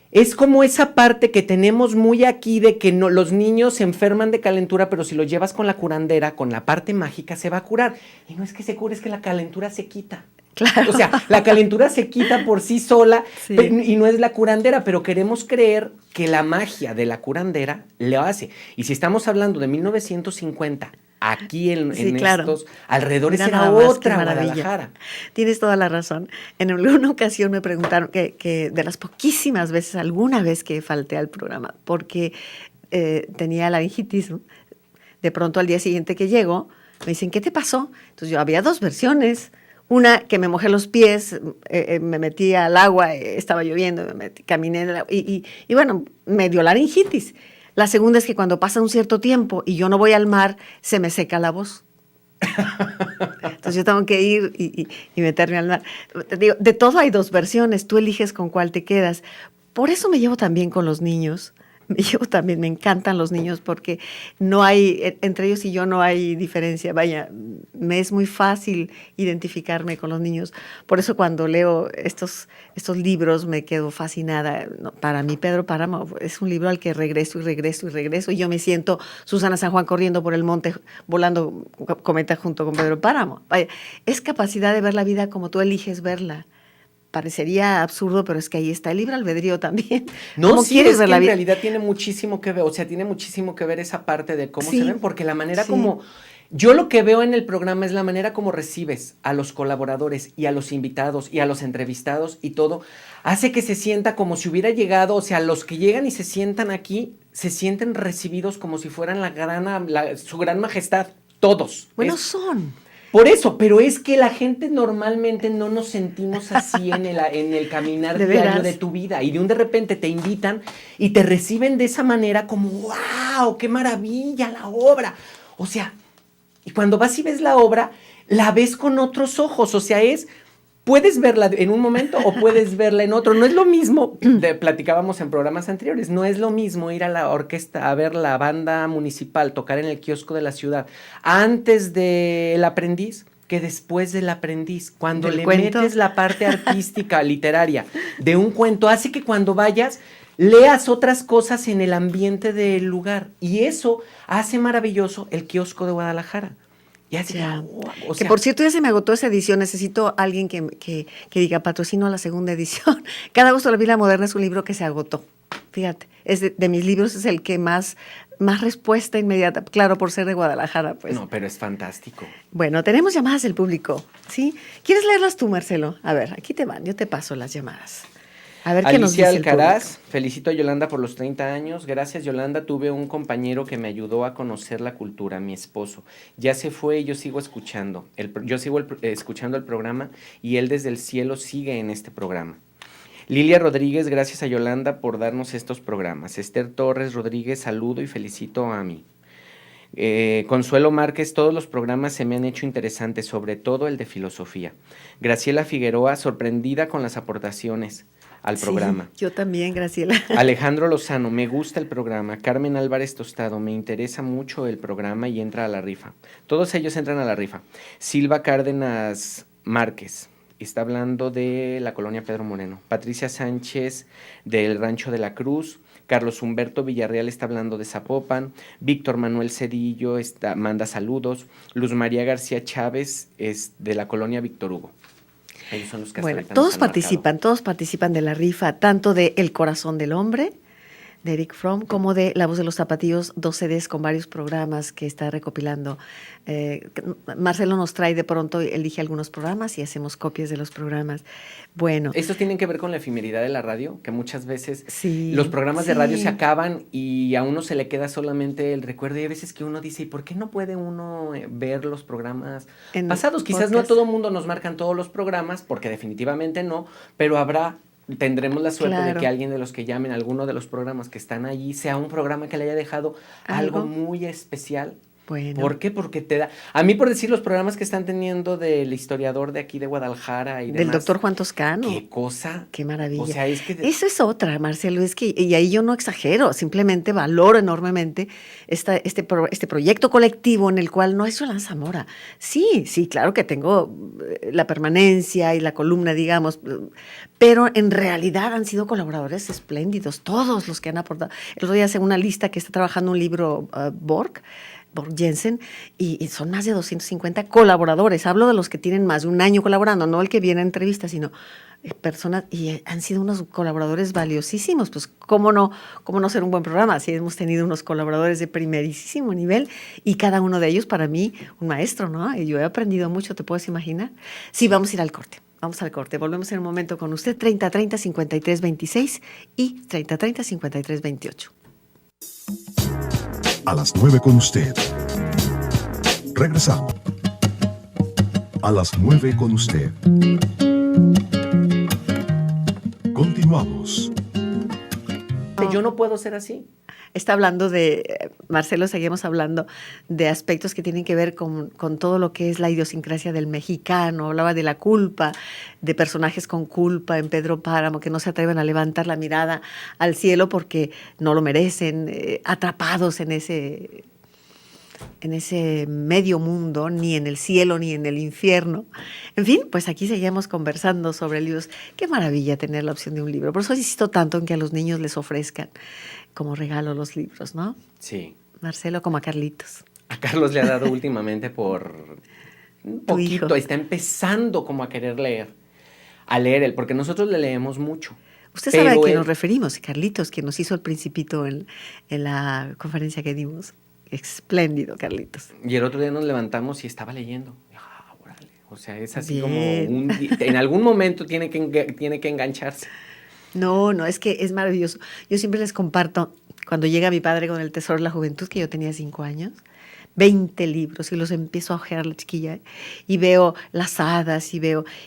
Speaker 3: es como esa parte que tenemos muy aquí de que los niños se enferman de calentura, pero si lo llevas con la curandera, con la parte mágica, se va a curar. Y no es que se cure, es que la calentura se quita.
Speaker 2: Claro.
Speaker 3: O sea, la calentura se quita por sí sola, sí, y no es la curandera, pero queremos creer que la magia de la curandera lo hace. Y si estamos hablando de 1950, aquí en estos alrededores era otra Guadalajara.
Speaker 2: Tienes toda la razón. En alguna ocasión me preguntaron que de las poquísimas veces, alguna vez que falté al programa, porque tenía laringitis, ¿no? De pronto al día siguiente que llego, me dicen, ¿qué te pasó? Entonces yo había dos versiones. Una, que me mojé los pies, me metí al agua, estaba lloviendo, caminé en el agua, y bueno, me dio laringitis. La segunda es que cuando pasa un cierto tiempo y yo no voy al mar, se me seca la voz. Entonces yo tengo que ir y meterme al mar. Te digo, de todo hay dos versiones, tú eliges con cuál te quedas. Por eso me llevo también con los niños. Me encantan los niños porque no hay, entre ellos y yo no hay diferencia. Vaya, me es muy fácil identificarme con los niños. Por eso cuando leo estos libros me quedo fascinada. Para mí Pedro Páramo es un libro al que regreso y regreso y regreso. Y yo me siento Susana San Juan corriendo por el monte, volando cometa junto con Pedro Páramo. Vaya, es capacidad de ver la vida como tú eliges verla. Parecería absurdo, pero es que ahí está el libre albedrío también.
Speaker 3: No, sí, es que en realidad tiene muchísimo que ver, o sea, tiene muchísimo que ver esa parte de cómo se ven, porque la manera como, yo lo que veo en el programa es la manera como recibes a los colaboradores y a los invitados y a los entrevistados y todo, hace que se sienta como si hubiera llegado, o sea, los que llegan y se sientan aquí, se sienten recibidos como si fueran su gran majestad, todos.
Speaker 2: Bueno, son...
Speaker 3: Por eso, pero es que la gente normalmente no nos sentimos así en el caminar diario de tu vida. Y de repente te invitan y te reciben de esa manera como, ¡wow! ¡Qué maravilla la obra! O sea, y cuando vas y ves la obra, la ves con otros ojos. O sea, puedes verla en un momento o puedes verla en otro. No es lo mismo, platicábamos en programas anteriores, no es lo mismo ir a la orquesta a ver la banda municipal tocar en el kiosco de la ciudad antes del aprendiz que después del aprendiz. Cuando
Speaker 2: ¿Del
Speaker 3: le
Speaker 2: cuento?
Speaker 3: metes la parte artística, literaria de un cuento, hace que cuando vayas leas otras cosas en el ambiente del lugar. Y eso hace maravilloso el kiosco de Guadalajara. Y así,
Speaker 2: Ya.
Speaker 3: o
Speaker 2: Que
Speaker 3: sea,
Speaker 2: por cierto, ya se me agotó esa edición. Necesito alguien que diga patrocino la segunda edición. Cada gusto de la vida moderna es un libro que se agotó. Fíjate, es de mis libros es el que más respuesta inmediata. Claro, por ser de Guadalajara, pues.
Speaker 3: no, pero es fantástico.
Speaker 2: Bueno, tenemos llamadas del público, ¿sí? ¿Quieres leerlas tú, Marcelo? A ver, aquí te van, yo te paso las llamadas. A ver qué nos dice
Speaker 3: Alicia
Speaker 2: el
Speaker 3: Alcaraz,
Speaker 2: público.
Speaker 3: felicito a Yolanda por los 30 años. Gracias, Yolanda. Tuve un compañero que me ayudó a conocer la cultura, mi esposo. Ya se fue y yo sigo escuchando. Escuchando el programa y él desde el cielo sigue en este programa. Lilia Rodríguez, gracias a Yolanda por darnos estos programas. Esther Torres Rodríguez, saludo y felicito a mí. Consuelo Márquez, todos los programas se me han hecho interesantes, sobre todo el de filosofía. Graciela Figueroa, sorprendida con las aportaciones al programa.
Speaker 2: Sí, yo también, Graciela.
Speaker 3: Alejandro Lozano, me gusta el programa. Carmen Álvarez Tostado, me interesa mucho el programa y entra a la rifa. Todos ellos entran a la rifa. Silva Cárdenas Márquez, está hablando de la colonia Pedro Moreno. Patricia Sánchez, del Rancho de la Cruz. Carlos Humberto Villarreal está hablando de Zapopan. Víctor Manuel Cedillo manda saludos. Luz María García Chávez es de la colonia Víctor Hugo. Ellos son los que
Speaker 2: Bueno,
Speaker 3: hasta ahorita nos
Speaker 2: todos participan de la rifa, tanto de El Corazón del Hombre, de Eric Fromm, como de La Voz de los Zapatillos, 2 CDs con varios programas que está recopilando. Marcelo nos trae de pronto, elige algunos programas y hacemos copias de los programas. Bueno.
Speaker 3: Estos tienen que ver con la efemeridad de la radio, que muchas veces
Speaker 2: sí,
Speaker 3: los programas de radio
Speaker 2: sí.
Speaker 3: se acaban y a uno se le queda solamente el recuerdo. Y hay veces que uno dice, ¿y por qué no puede uno ver los programas pasados? Quizás no a todo mundo nos marcan todos los programas, porque definitivamente no, pero tendremos la suerte de que alguien de los que llamen alguno de los programas que están allí sea un programa que le haya dejado algo muy especial.
Speaker 2: Bueno.
Speaker 3: ¿Por qué? Porque te da... A mí, por decir, los programas que están teniendo del historiador de aquí de Guadalajara y demás.
Speaker 2: Del doctor Juan Toscano.
Speaker 3: ¡Qué cosa!
Speaker 2: ¡Qué maravilla!
Speaker 3: O sea, es que...
Speaker 2: Eso es otra, Marcelo, y ahí yo no exagero, simplemente valoro enormemente este proyecto colectivo en el cual no es Yolanda Zamora. Sí, claro que tengo la permanencia y la columna, digamos, pero en realidad han sido colaboradores espléndidos, todos los que han aportado. El otro día hace una lista que está trabajando un libro Borg Jensen, y son más de 250 colaboradores. Hablo de los que tienen más de un año colaborando, no el que viene a entrevistas, sino personas, y han sido unos colaboradores valiosísimos. Pues, ¿cómo no ser un buen programa? Si hemos tenido unos colaboradores de primerísimo nivel, y cada uno de ellos, para mí, un maestro, ¿no? Y yo he aprendido mucho, ¿te puedes imaginar? Sí, vamos a ir al corte. Vamos al corte. Volvemos en un momento con usted, 3030-5326 y 3030-5328.
Speaker 1: A las 9 con usted. Regresamos. A las 9 con usted. Continuamos.
Speaker 3: Yo no puedo ser así.
Speaker 2: Está hablando Marcelo, seguimos hablando de aspectos que tienen que ver con todo lo que es la idiosincrasia del mexicano. Hablaba de la culpa, de personajes con culpa en Pedro Páramo, que no se atreven a levantar la mirada al cielo porque no lo merecen, atrapados en ese medio mundo, ni en el cielo ni en el infierno. En fin, pues aquí seguimos conversando sobre libros. Qué maravilla tener la opción de un libro. Por eso insisto tanto en que a los niños les ofrezcan como regalo los libros, ¿no?
Speaker 3: Sí.
Speaker 2: Marcelo, como a Carlitos.
Speaker 3: A Carlos le ha dado últimamente por un poquito, está empezando como a querer leer, él, porque nosotros le leemos mucho.
Speaker 2: Usted sabe a quién nos referimos, Carlitos, que nos hizo el Principito en la conferencia que dimos. Espléndido, Carlitos.
Speaker 3: Y el otro día nos levantamos y estaba leyendo. Órale. O sea, es así
Speaker 2: Bien.
Speaker 3: como en algún momento tiene que engancharse.
Speaker 2: No, es que es maravilloso. Yo siempre les comparto, cuando llega mi padre con el Tesoro de la Juventud, que yo tenía 5 años, 20 libros, y los empiezo a ojear la chiquilla, y veo las hadas, y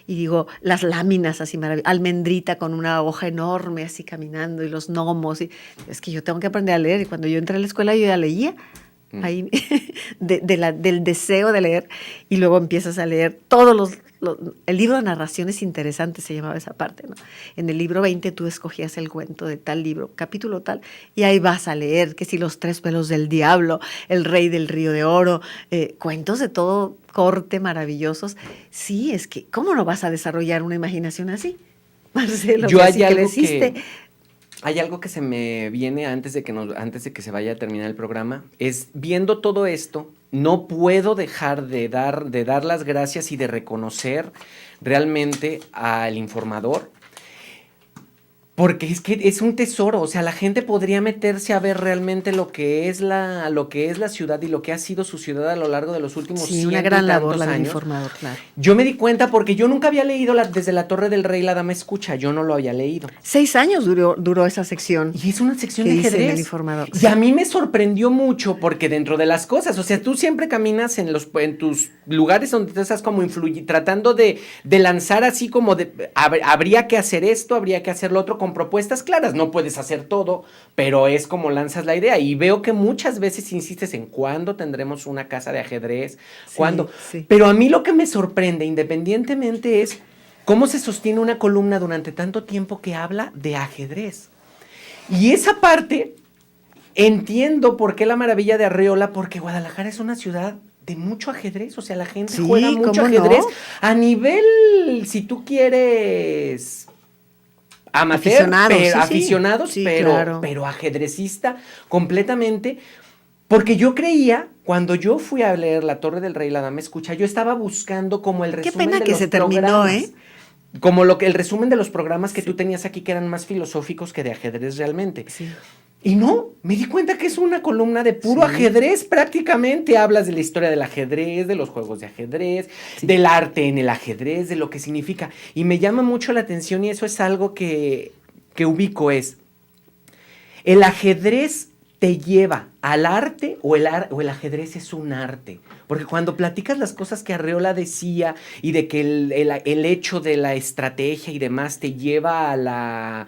Speaker 2: digo, las láminas así maravillosas, Almendrita con una hoja enorme así caminando, y los gnomos, y es que yo tengo que aprender a leer, y cuando yo entré a la escuela yo ya leía, ahí, del deseo de leer, y luego empiezas a leer todos el libro de narraciones interesantes se llamaba esa parte, ¿no? En el libro 20 tú escogías el cuento de tal libro, capítulo tal, y ahí vas a leer que si los 3 pelos del diablo, el rey del río de oro, cuentos de todo corte maravillosos. Sí, es que, ¿cómo no vas a desarrollar una imaginación así? Marcelo,
Speaker 3: Yo
Speaker 2: que
Speaker 3: hay
Speaker 2: así
Speaker 3: algo
Speaker 2: creciste.
Speaker 3: Hay algo que se me viene antes de que se vaya a terminar el programa, es viendo todo esto, no puedo dejar de dar las gracias y de reconocer realmente al informador, porque es que es un tesoro, o sea, la gente podría meterse a ver realmente lo que es la ciudad y lo que ha sido su ciudad a lo largo de los últimos
Speaker 2: Sí,
Speaker 3: 100
Speaker 2: una
Speaker 3: y
Speaker 2: gran labor
Speaker 3: tantos
Speaker 2: la del
Speaker 3: años.
Speaker 2: informador, claro.
Speaker 3: Yo me di cuenta porque yo nunca había leído desde la Torre del Rey, la Dama Escucha, yo no lo había leído.
Speaker 2: 6 años duró esa sección.
Speaker 3: Y es una sección
Speaker 2: que
Speaker 3: de
Speaker 2: dice en
Speaker 3: ajedrez.
Speaker 2: El Informador.
Speaker 3: Y a mí me sorprendió mucho porque dentro de las cosas, o sea, tú siempre caminas en tus lugares donde tú estás como tratando de lanzar así como de, habría que hacer esto, habría que hacer lo otro con propuestas claras. No puedes hacer todo, pero es como lanzas la idea. Y veo que muchas veces insistes en cuándo tendremos una casa de ajedrez, cuándo.
Speaker 2: Sí.
Speaker 3: Pero a mí lo que me sorprende, independientemente, es cómo se sostiene una columna durante tanto tiempo que habla de ajedrez. Y esa parte, entiendo por qué la maravilla de Arreola, porque Guadalajara es una ciudad de mucho ajedrez, o sea, la gente juega mucho ajedrez a nivel, si tú quieres, amateur, aficionados, pero ajedrecista completamente, porque yo creía, cuando yo fui a leer La Torre del Rey y la Dama Escucha, yo estaba buscando como el resumen
Speaker 2: de los programas. Qué pena que se terminó,
Speaker 3: como el resumen de los programas que tú tenías aquí, que eran más filosóficos que de ajedrez realmente.
Speaker 2: Sí.
Speaker 3: Y no, me di cuenta que es una columna de puro ajedrez prácticamente. Hablas de la historia del ajedrez, de los juegos de ajedrez, del arte en el ajedrez, de lo que significa. Y me llama mucho la atención y eso es algo que ubico es, ¿el ajedrez te lleva al arte o el ajedrez es un arte? Porque cuando platicas las cosas que Arreola decía y de que el hecho de la estrategia y demás te lleva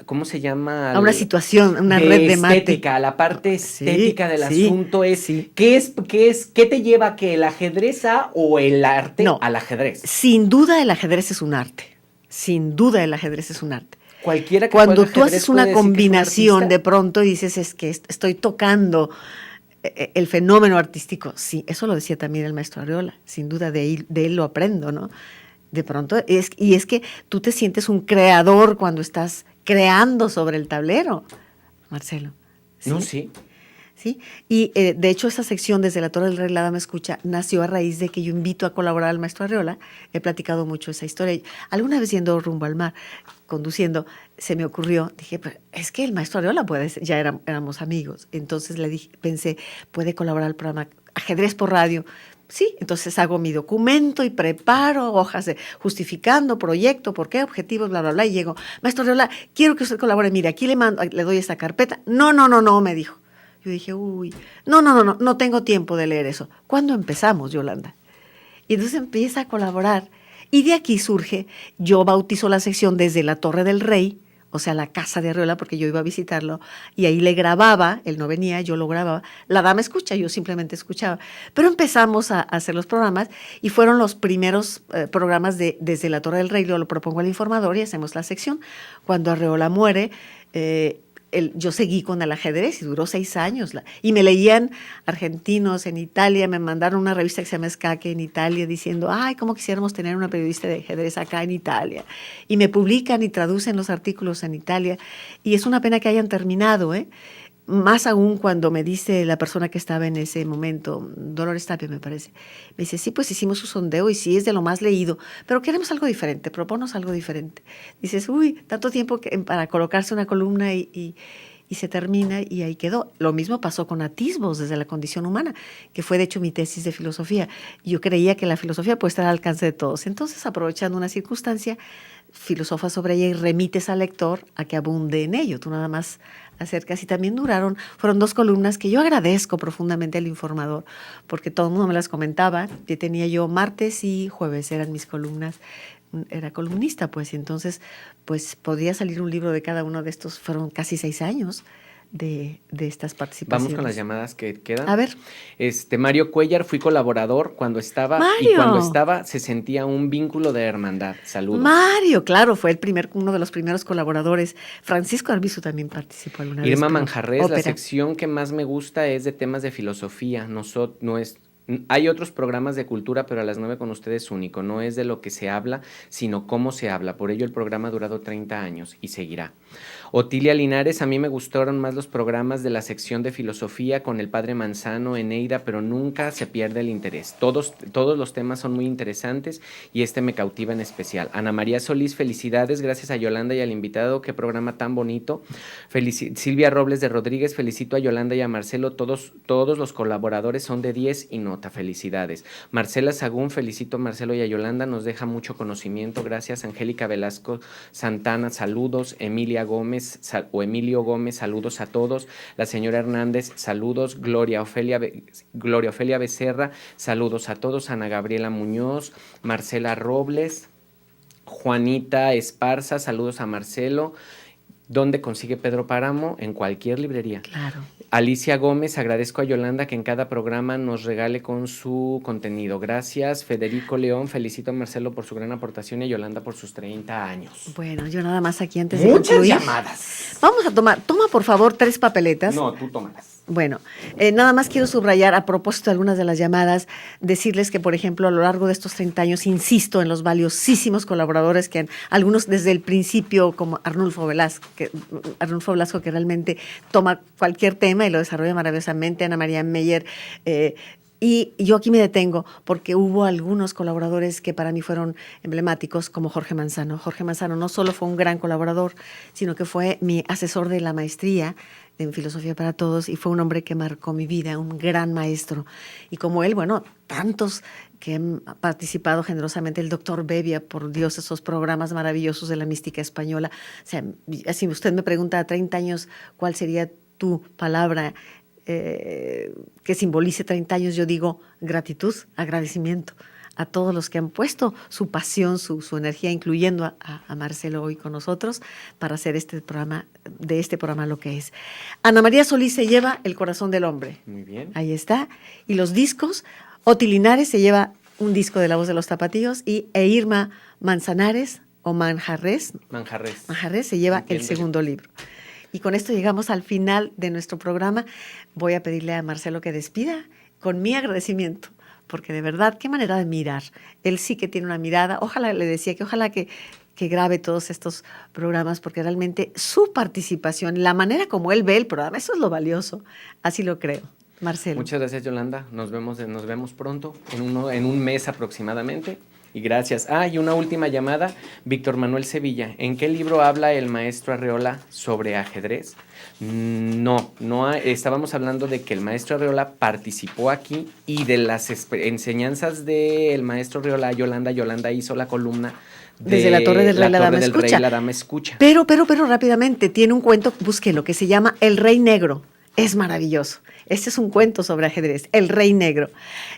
Speaker 3: ¿cómo se llama?
Speaker 2: A una situación, una red de mate.
Speaker 3: Estética, a la parte estética del asunto es,
Speaker 2: sí.
Speaker 3: ¿qué te lleva a que el ajedrez o el arte al ajedrez?
Speaker 2: Sin duda el ajedrez es un arte. Sin duda el ajedrez es un arte.
Speaker 3: Cualquiera que
Speaker 2: cuando tú haces una combinación de pronto dices es que estoy tocando el fenómeno artístico, sí, eso lo decía también el maestro Arreola, sin duda de él lo aprendo, ¿no? De pronto, es que tú te sientes un creador cuando estás creando sobre el tablero, Marcelo.
Speaker 3: ¿Sí? No, sí.
Speaker 2: ¿Sí? Y de hecho esa sección desde La Torre del Rey, la Dama Escucha nació a raíz de que yo invito a colaborar al maestro Arreola. He platicado mucho esa historia. Alguna vez yendo rumbo al mar, conduciendo, se me ocurrió, dije, pero es que el maestro Arreola puede ser, ya éramos amigos. Entonces pensé, puede colaborar al programa Ajedrez por Radio. Sí, entonces hago mi documento y preparo hojas justificando proyecto, por qué, objetivos, bla, bla, bla, y llego, maestro Arreola, quiero que usted colabore, mire, aquí le doy esta carpeta. No, me dijo. Yo dije, no tengo tiempo de leer eso. ¿Cuándo empezamos, Yolanda? Y entonces empieza a colaborar. Y de aquí surge, yo bautizo la sección desde la Torre del Rey, o sea, la casa de Arreola, porque yo iba a visitarlo, y ahí le grababa, él no venía, yo lo grababa. La Dama Escucha, yo simplemente escuchaba. Pero empezamos a hacer los programas, y fueron los primeros programas desde la Torre del Rey, yo lo propongo al informador y hacemos la sección. Cuando Arreola muere, yo seguí con el ajedrez y duró 6 años. Y me leían argentinos en Italia, me mandaron una revista que se llama Escaque en Italia diciendo, ay, cómo quisiéramos tener una periodista de ajedrez acá en Italia. Y me publican y traducen los artículos en Italia. Y es una pena que hayan terminado, Más aún cuando me dice la persona que estaba en ese momento, Dolores Tapia me parece, me dice, sí, pues hicimos su sondeo y sí es de lo más leído, pero queremos algo diferente, proponos algo diferente. Dices, tanto tiempo para colocarse una columna y se termina y ahí quedó. Lo mismo pasó con Atisbos desde la condición humana, que fue de hecho mi tesis de filosofía. Yo creía que la filosofía puede estar al alcance de todos. Entonces, aprovechando una circunstancia, filosofas sobre ella y remites al lector a que abunde en ello. Tú nada más acercas y también fueron 2 columnas que yo agradezco profundamente al informador, porque todo el mundo me las comentaba, que tenía yo martes y jueves, eran mis columnas, era columnista, pues, y entonces, pues, podría salir un libro de cada uno de estos, fueron casi 6 años de estas participaciones.
Speaker 3: Vamos con las llamadas que quedan.
Speaker 2: A ver.
Speaker 3: Mario Cuellar, fui colaborador cuando estaba.
Speaker 2: Mario.
Speaker 3: Y cuando estaba se sentía un vínculo de hermandad. Saludos.
Speaker 2: Mario, claro, fue uno de los primeros colaboradores. Francisco Arbizu también participó alguna vez.
Speaker 3: Irma Manjarres,
Speaker 2: ópera.
Speaker 3: la sección que más me gusta es de temas de filosofía. Hay otros programas de cultura, pero a las 9 con ustedes único. No es de lo que se habla, sino cómo se habla. Por ello el programa ha durado 30 años y seguirá. Otilia Linares, a mí me gustaron más los programas de la sección de filosofía con el padre Manzano, Eneida, pero nunca se pierde el interés. Todos los temas son muy interesantes y este me cautiva en especial. Ana María Solís, felicidades, gracias a Yolanda y al invitado, qué programa tan bonito. Silvia Robles de Rodríguez, felicito a Yolanda y a Marcelo, todos los colaboradores son de 10 y nota, felicidades. Marcela Sagún, felicito a Marcelo y a Yolanda, nos deja mucho conocimiento, gracias. Angélica Velasco Santana, saludos. Emilio Gómez, saludos a todos. La señora Hernández, saludos. Gloria Ofelia Becerra, saludos a todos. Ana Gabriela Muñoz, Marcela Robles, Juanita Esparza, saludos a Marcelo. ¿Dónde consigue Pedro Páramo? En cualquier librería.
Speaker 2: Claro.
Speaker 3: Alicia Gómez, agradezco a Yolanda que en cada programa nos regale con su contenido. Gracias. Federico León, felicito a Marcelo por su gran aportación y a Yolanda por sus 30 años.
Speaker 2: Bueno, yo nada más aquí antes de
Speaker 3: Muchas
Speaker 2: concluir.
Speaker 3: llamadas.
Speaker 2: Vamos a toma por favor 3 papeletas.
Speaker 3: No, tú tómalas.
Speaker 2: Bueno, nada más quiero subrayar a propósito de algunas de las llamadas, decirles que, por ejemplo, a lo largo de estos 30 años, insisto en los valiosísimos colaboradores que algunos desde el principio, como Arnulfo Velasco, que realmente toma cualquier tema y lo desarrolla maravillosamente, Ana María Meyer, y yo aquí me detengo porque hubo algunos colaboradores que para mí fueron emblemáticos, como Jorge Manzano. Jorge Manzano no solo fue un gran colaborador, sino que fue mi asesor de la maestría en Filosofía para Todos y fue un hombre que marcó mi vida, un gran maestro. Y como él, bueno, tantos que han participado generosamente, el doctor Bevia, por Dios, esos programas maravillosos de la mística española. O sea, si usted me pregunta a 30 años cuál sería tu palabra que simbolice 30 años, yo digo gratitud, agradecimiento a todos los que han puesto su pasión, su energía, incluyendo a Marcelo hoy con nosotros, para hacer de este programa lo que es. Ana María Solís se lleva El corazón del hombre.
Speaker 3: Muy bien.
Speaker 2: Ahí está. Y los discos, Oti Linares se lleva un disco de La Voz de los Tapatíos y Irma Manzanares o Manjarres se lleva el segundo libro. Y con esto llegamos al final de nuestro programa. Voy a pedirle a Marcelo que despida con mi agradecimiento, porque de verdad, qué manera de mirar. Él sí que tiene una mirada. Ojalá que grabe todos estos programas, porque realmente su participación, la manera como él ve el programa, eso es lo valioso. Así lo creo. Marcelo.
Speaker 3: Muchas gracias, Yolanda. Nos vemos pronto, en un mes aproximadamente. Y gracias. Y una última llamada. Víctor Manuel Sevilla. ¿En qué libro habla el maestro Arreola sobre ajedrez? No, estábamos hablando de que el maestro Arreola participó aquí y de las enseñanzas del maestro Arreola, Yolanda hizo la columna
Speaker 2: desde la Torre del Rey la Dama Escucha. Pero rápidamente, tiene un cuento, búsquelo, que se llama El Rey Negro. Es maravilloso. Este es un cuento sobre ajedrez, El Rey Negro.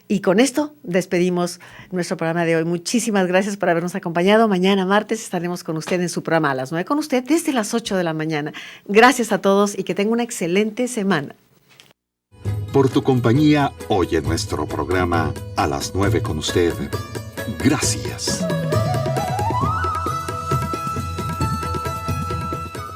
Speaker 2: Y con esto despedimos nuestro programa de hoy. Muchísimas gracias por habernos acompañado. Mañana, martes, estaremos con usted en su programa a las 9 con usted desde las 8 de la mañana. Gracias a todos y que tenga una excelente semana.
Speaker 1: Por tu compañía, hoy en nuestro programa a las 9 con usted. Gracias.